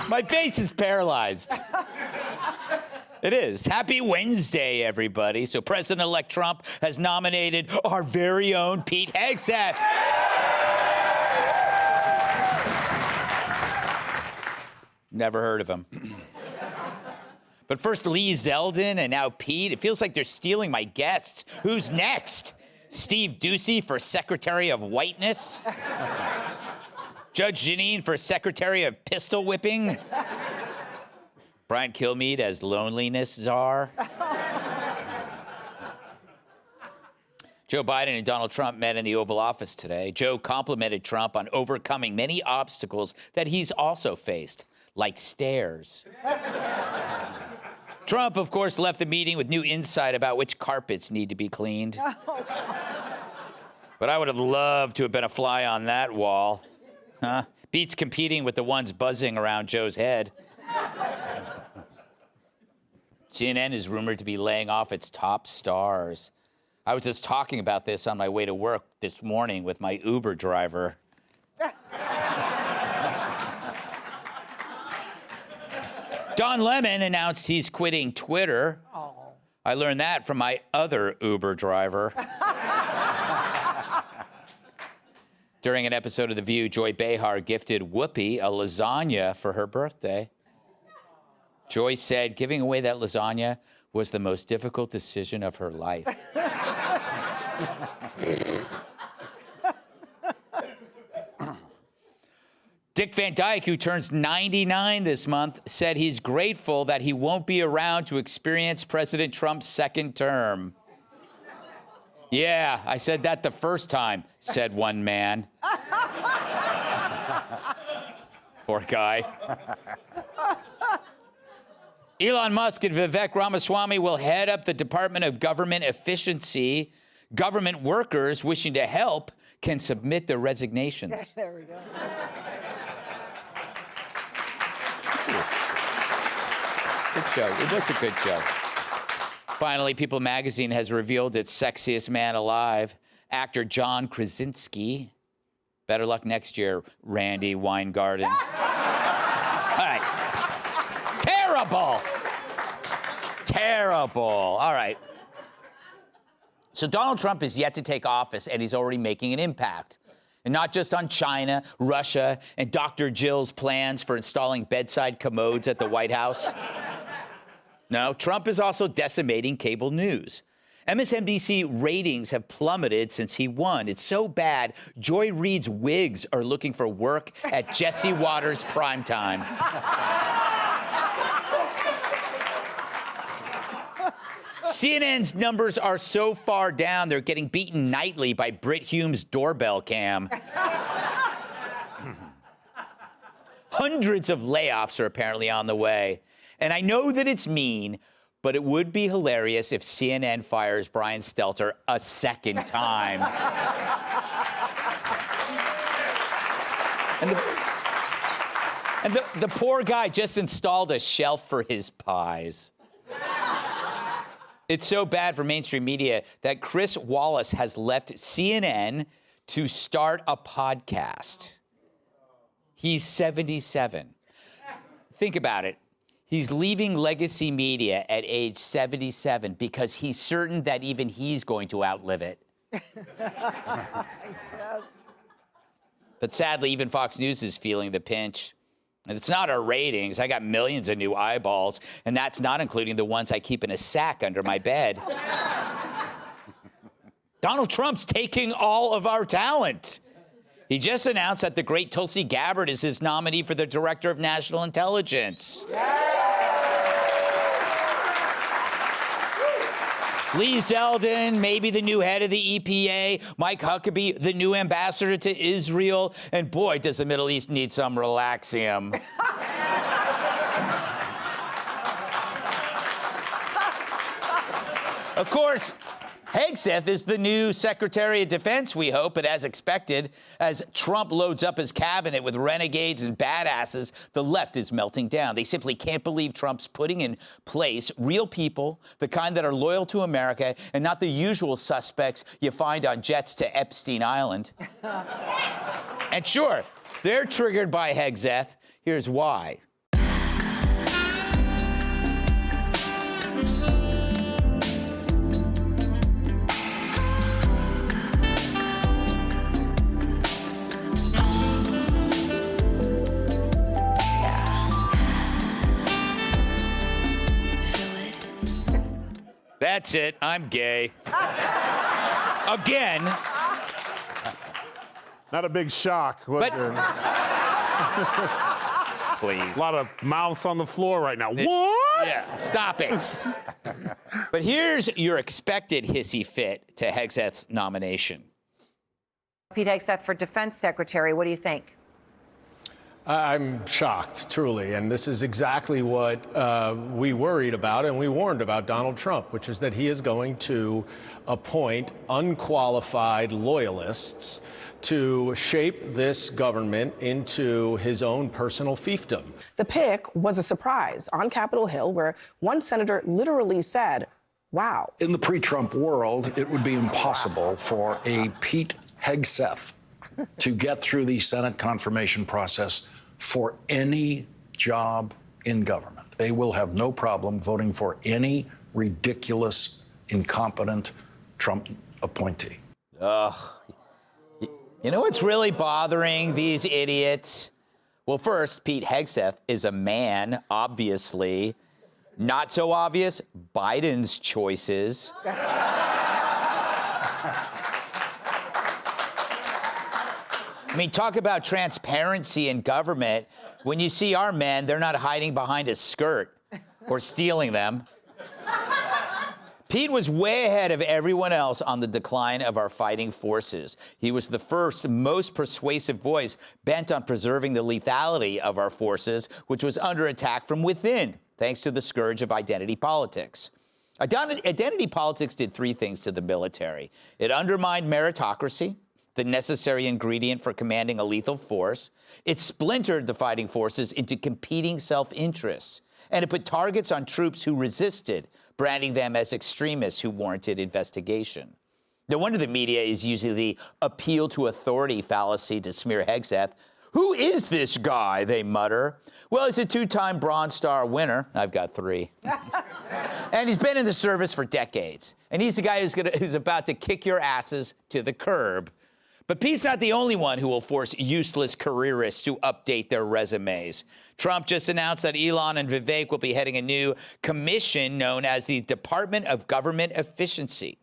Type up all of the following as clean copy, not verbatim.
My face is paralyzed. It is. Happy Wednesday, everybody. So President-elect Trump has nominated our very own Pete Hegseth. Never heard of him. But first Lee Zeldin and now Pete. It feels like they're stealing my guests. Who's next? Steve Doocy for Secretary of Whiteness? Judge Jeanine for Secretary of Pistol Whipping? Brian Kilmeade as Loneliness Czar? Joe Biden and Donald Trump met in the Oval Office today. Joe complimented Trump on overcoming many obstacles that he's also faced, like stairs. Trump, of course, left the meeting with new insight about which carpets need to be cleaned. But I would have loved to have been a fly on that wall. Huh? Beats competing with the ones buzzing around Joe's head. CNN is rumored to be laying off its top stars. I was just talking about this on my way to work this morning with my Uber driver. Don Lemon announced he's quitting Twitter. Oh. I learned that from my other Uber driver. During an episode of The View, Joy Behar gifted Whoopi a lasagna for her birthday. Joy said giving away that lasagna was the most difficult decision of her life. Dick Van Dyke, who turns 99 this month, said he's grateful that he won't be around to experience President Trump's second term. Yeah, I said that the first time, said one man. Poor guy. Elon Musk and Vivek Ramaswamy will head up the Department of Government Efficiency. Government workers wishing to help can submit their resignations. There we go. Good show. It was a good show. Finally, People magazine has revealed its sexiest man alive, actor John Krasinski. Better luck next year, Randy Weingarten. All right. Terrible. Terrible. All right. So Donald Trump is yet to take office, and he's already making an impact. And not just on China, Russia, and Dr. Jill's plans for installing bedside commodes at the White House. No, Trump is also decimating cable news. MSNBC ratings have plummeted since he won. It's so bad, Joy Reid's wigs are looking for work at Jesse Watters' primetime. CNN's numbers are so far down, they're getting beaten nightly by Brit Hume's doorbell cam. Hundreds of layoffs are apparently on the way. And I know that it's mean, but it would be hilarious if CNN fires Brian Stelter a second time. And the poor guy just installed a shelf for his pies. It's so bad for mainstream media that Chris Wallace has left CNN to start a podcast. He's 77. Think about it. He's leaving legacy media at age 77 because he's certain that even he's going to outlive it. Yes. But sadly, even Fox News is feeling the pinch. And it's not our ratings. I got millions of new eyeballs, and that's not including the ones I keep in a sack under my bed. Donald Trump's taking all of our talent. He just announced that the great Tulsi Gabbard is his nominee for the Director of National Intelligence. Lee Zeldin, maybe the new head of the EPA. Mike Huckabee, the new ambassador to Israel. And boy, does the Middle East need some relaxium. Of course, Hegseth is the new Secretary of Defense, we hope, but as expected, as Trump loads up his cabinet with renegades and badasses, the left is melting down. They simply can't believe Trump's putting in place real people, the kind that are loyal to America, and not the usual suspects you find on jets to Epstein Island. And sure, They're triggered by Hegseth. Here's why. That's it. I'm gay. Again. Not a big shock, was there? Please. A lot of mouths on the floor right now. What? Yeah, stop it. But here's your expected hissy fit to Hegseth's nomination. Pete Hegseth for Defense Secretary. What do you think? I'm shocked, truly, and this is exactly what we worried about and we warned about Donald Trump, which is that he is going to appoint unqualified loyalists to shape this government into his own personal fiefdom. The pick was a surprise on Capitol Hill, where one senator literally said, wow. In the pre-Trump world, it would be impossible for a Pete Hegseth to get through the Senate confirmation process for any job in government. They will have no problem voting for any ridiculous, incompetent Trump appointee. Ugh. You know what's really bothering these idiots? Well, first, Pete Hegseth is a man, obviously. Not so obvious, Biden's choices. I mean, talk about transparency in government. When you see our men, they're not hiding behind a skirt or stealing them. Pete was way ahead of everyone else on the decline of our fighting forces. He was the first, most persuasive voice bent on preserving the lethality of our forces, which was under attack from within, thanks to the scourge of identity politics. Identity politics did three things to the military. It undermined meritocracy, the necessary ingredient for commanding a lethal force. It splintered the fighting forces into competing self-interests. And it put targets on troops who resisted, branding them as extremists who warranted investigation. No wonder the media is using the appeal to authority fallacy to smear Hegseth. Who is this guy, they mutter. Well, he's a two-time Bronze Star winner. I've got 3. And he's been in the service for decades. And he's the guy who's about to kick your asses to the curb. But Pete's not the only one who will force useless careerists to update their resumes. Trump just announced that Elon and Vivek will be heading a new commission known as the Department of Government Efficiency.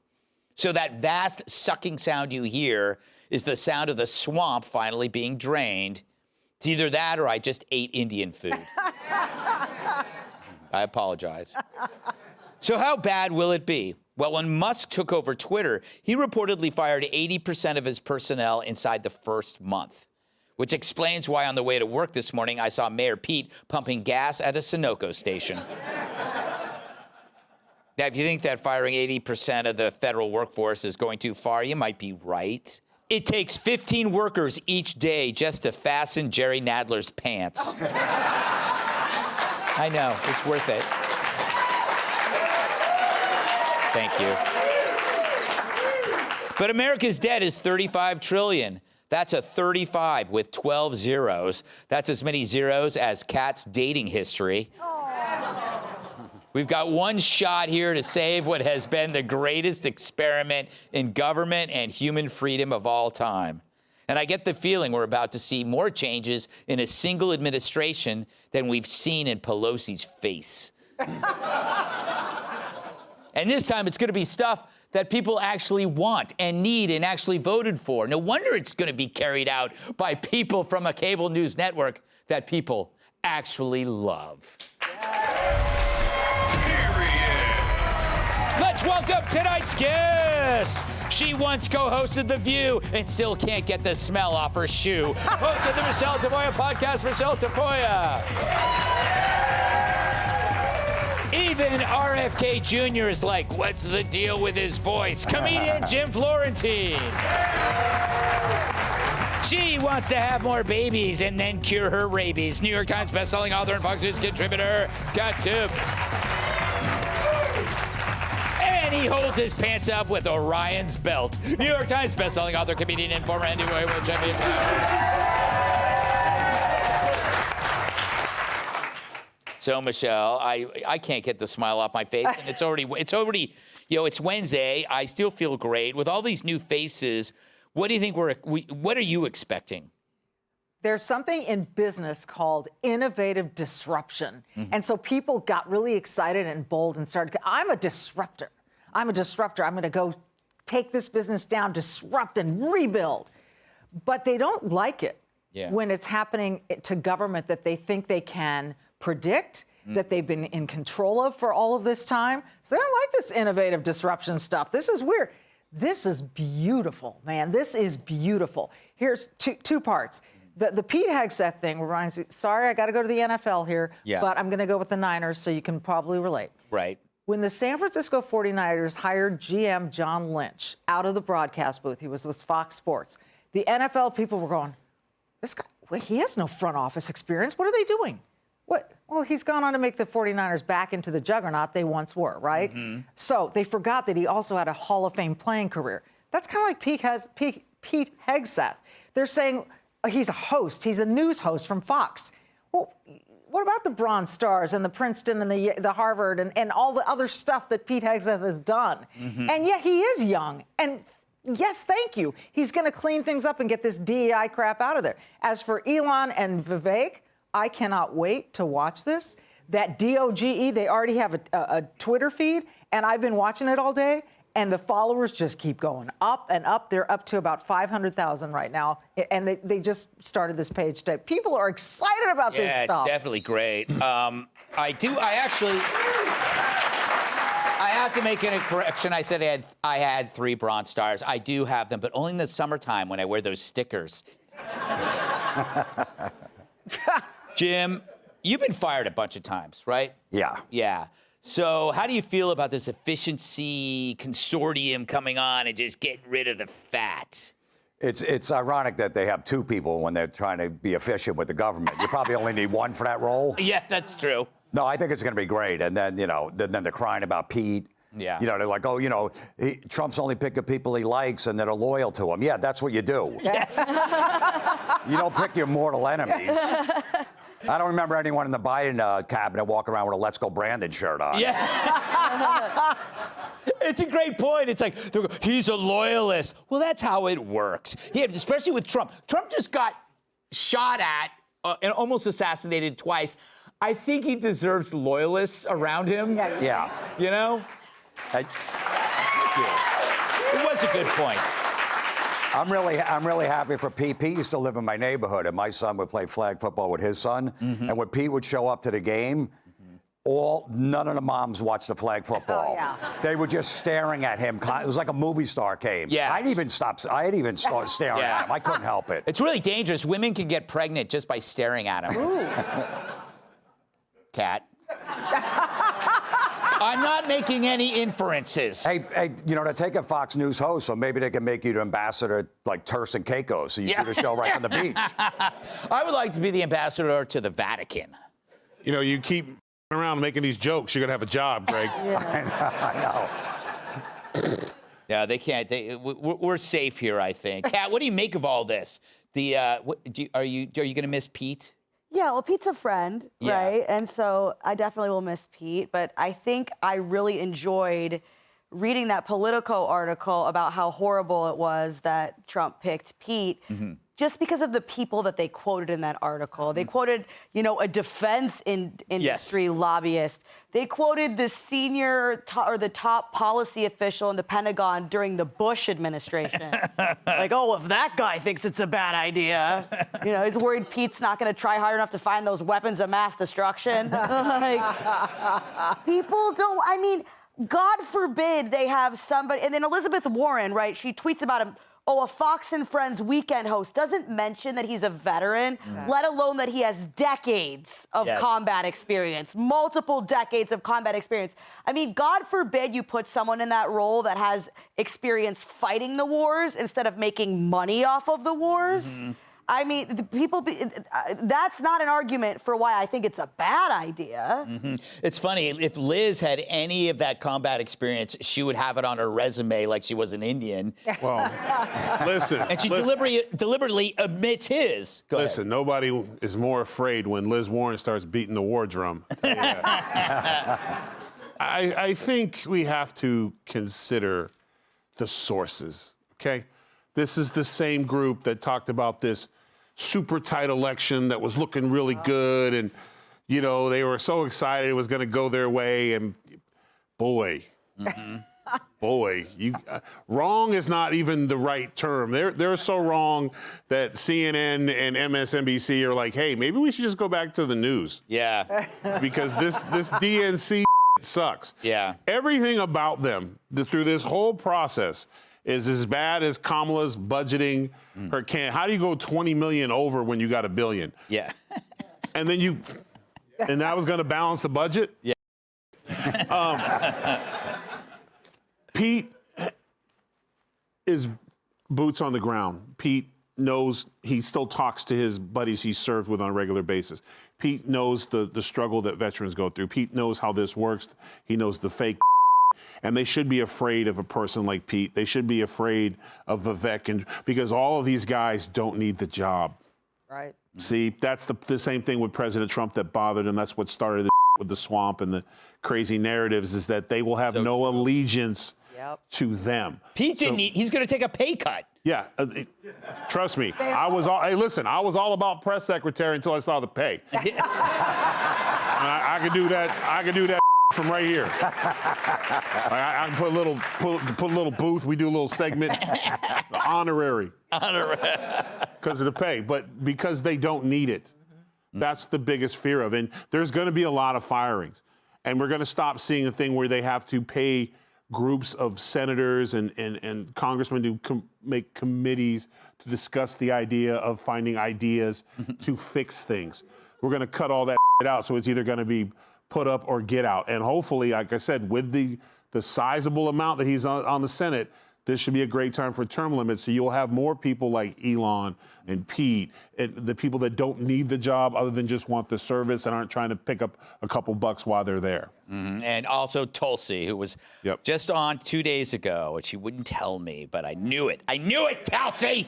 So that vast sucking sound you hear is the sound of the swamp finally being drained. It's either that or I just ate Indian food. I apologize. So how bad will it be? Well, when Musk took over Twitter, he reportedly fired 80% of his personnel inside the first month, which explains why on the way to work this morning, I saw Mayor Pete pumping gas at a Sunoco station. Now, if you think that firing 80% of the federal workforce is going too far, you might be right. It takes 15 workers each day just to fasten Jerry Nadler's pants. I know, it's worth it. Thank you. But America's debt is $35 trillion. That's a 35 with 12 zeros. That's as many zeros as Kat's dating history. We've got one shot here to save what has been the greatest experiment in government and human freedom of all time. And I get the feeling we're about to see more changes in a single administration than we've seen in Pelosi's face. And this time, it's going to be stuff that people actually want and need and actually voted for. No wonder it's going to be carried out by people from a cable news network that people actually love. Let's welcome tonight's guest. She once co-hosted The View and still can't get the smell off her shoe. Host of the Michelle Tafoya podcast, Michelle Tafoya. Even RFK Jr. is like, what's the deal with his voice? Comedian Jim Florentine. She wants to have more babies and then cure her rabies. New York Times bestselling author and Fox News contributor, Gutfeld. And he holds his pants up with Orion's belt. New York Times bestselling author, comedian, and former NWA world champion. so, Michelle. I can't get the smile off my face, and it's already, it's Wednesday. I still feel great with all these new faces. What do you think what are you expecting? There's something in business called innovative disruption. And so people got really excited and bold and started, I'm a disruptor. I'm going to go take this business down, disrupt and rebuild. But they don't like it when it's happening to government that they think they can predict, that they've been in control of for all of this time. So they don't like this innovative disruption stuff. This is weird. This is beautiful, man. This is beautiful. Here's two parts. The Pete Hegseth thing reminds me, sorry, I got to go to the NFL here, but I'm going to go with the Niners so you can probably relate. Right. When the San Francisco 49ers hired GM John Lynch out of the broadcast booth, he was with Fox Sports, the NFL people were going, this guy, he has no front office experience. What are they doing? What? Well, he's gone on to make the 49ers back into the juggernaut they once were, right? So they forgot that he also had a Hall of Fame playing career. That's kind of like Pete Hegseth. They're saying, he's a host. He's a news host from Fox. Well, what about the Bronze Stars and the Princeton and the Harvard and all the other stuff that Pete Hegseth has done? And yet he is young. And yes, thank you. He's going to clean things up and get this DEI crap out of there. As for Elon and Vivek, I cannot wait to watch this. That DOGE, they already have a Twitter feed, and I've been watching it all day. And the followers just keep going up and up. They're up to about 500,000 right now. And they just started this page today. People are excited about this stuff. Yeah, it's definitely great. I have to make a correction. I said I had 3 Bronze Stars. I do have them, but only in the summertime when I wear those stickers. Jim, you've been fired a bunch of times, right? Yeah. Yeah. So how do you feel about this efficiency consortium coming on and just getting rid of the fat? It's ironic that they have 2 people when they're trying to be efficient with the government. You probably only need 1 for that role. Yes, that's true. No, I think it's going to be great. And then, then they're crying about Pete. Yeah. They're like, Trump's only picking people he likes and that are loyal to him. Yeah, that's what you do. Yes. You don't pick your mortal enemies. I don't remember anyone in the Biden cabinet walking around with a Let's Go Brandon shirt on. Yeah. It's a great point. It's like, he's a loyalist. Well, that's how it works. Yeah, especially with Trump. Trump just got shot at and almost assassinated twice. I think he deserves loyalists around him. Yeah. You know? Thank you. It was a good point. I'm really happy for Pete. Pete used to live in my neighborhood, and my son would play flag football with his son. And when Pete would show up to the game, none of the moms watched the flag football. Oh, yeah. They were just staring at him. It was like a movie star came. Yeah. I didn't even start staring at him. I couldn't help it. It's really dangerous. Women can get pregnant just by staring at him. Ooh. Cat. I'm not making any inferences. Hey, to take a Fox News host, so maybe they can make you the ambassador like Turks and Caicos, so you do the show right from the beach. I would like to be the ambassador to the Vatican. You keep around making these jokes, you're going to have a job, Greg. I know. Yeah, they can't. We're safe here, I think. Kat, what do you make of all this? Are you going to miss Pete? Yeah, well, Pete's a friend, right? And so I definitely will miss Pete. But I think I really enjoyed reading that Politico article about how horrible it was that Trump picked Pete, just because of the people that they quoted in that article. They quoted, a defense industry lobbyist. They quoted the the top policy official in the Pentagon during the Bush administration. Like, if that guy thinks it's a bad idea, he's worried Pete's not going to try hard enough to find those weapons of mass destruction. People don't, God forbid they have somebody, and then Elizabeth Warren, right, she tweets about him, a Fox and Friends weekend host, doesn't mention that he's a veteran, let alone that he has decades of combat experience, multiple decades of combat experience. God forbid you put someone in that role that has experience fighting the wars instead of making money off of the wars. I mean, that's not an argument for why I think it's a bad idea. Mm-hmm. It's funny, if Liz had any of that combat experience, she would have it on her resume like she was an Indian. Well, listen. And she listen, deliberately omits his. Go listen, ahead. nobody is more afraid when Liz Warren starts beating the war drum. I'll tell you that. I think we have to consider the sources, okay? This is the same group that talked about this super tight election that was looking really good, and you know they were so excited it was going to go their way, and boy, wrong is not even the right term. They're so wrong that CNN and MSNBC are like, hey, maybe we should just go back to the news. Yeah. Because this DNC sucks. Yeah. Everything about them through this whole process is as bad as Kamala's budgeting her how do you go 20 million over when you got $1 billion? Yeah. And then and that was going to balance the budget? Yeah. Pete is boots on the ground. Pete knows, he still talks to his buddies he served with on a regular basis. Pete knows the struggle that veterans go through. Pete knows how this works. He knows the fake. And they should be afraid of a person like Pete. They should be afraid of Vivek, because all of these guys don't need the job. Right. See, that's the same thing with President Trump that bothered him. That's what started with the swamp and the crazy narratives, is that they will have no allegiance to them. Pete didn't he's going to take a pay cut. Yeah, trust me. Hey, listen, I was all about press secretary until I saw the pay. I could do that. I could do that from right here. I can put a little booth. We do a little segment, honorary, because of the pay, but because they don't need it. That's the biggest fear of, and there's going to be a lot of firings, and we're going to stop seeing the thing where they have to pay groups of senators and congressmen to make committees to discuss the idea of finding ideas to fix things. We're going to cut all that out, so it's either going to be put up or get out. And hopefully, like I said, with the sizable amount that he's on the Senate, this should be a great time for term limits. So you'll have more people like Elon and Pete, and the people that don't need the job other than just want the service and aren't trying to pick up a couple bucks while they're there. Mm-hmm. And also Tulsi, who was just on 2 days ago, and she wouldn't tell me, but I knew it. I knew it, Tulsi!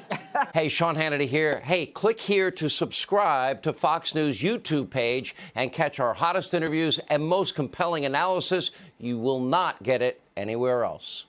Hey, Sean Hannity here. Hey, click here to subscribe to Fox News YouTube page and catch our hottest interviews and most compelling analysis. You will not get it anywhere else.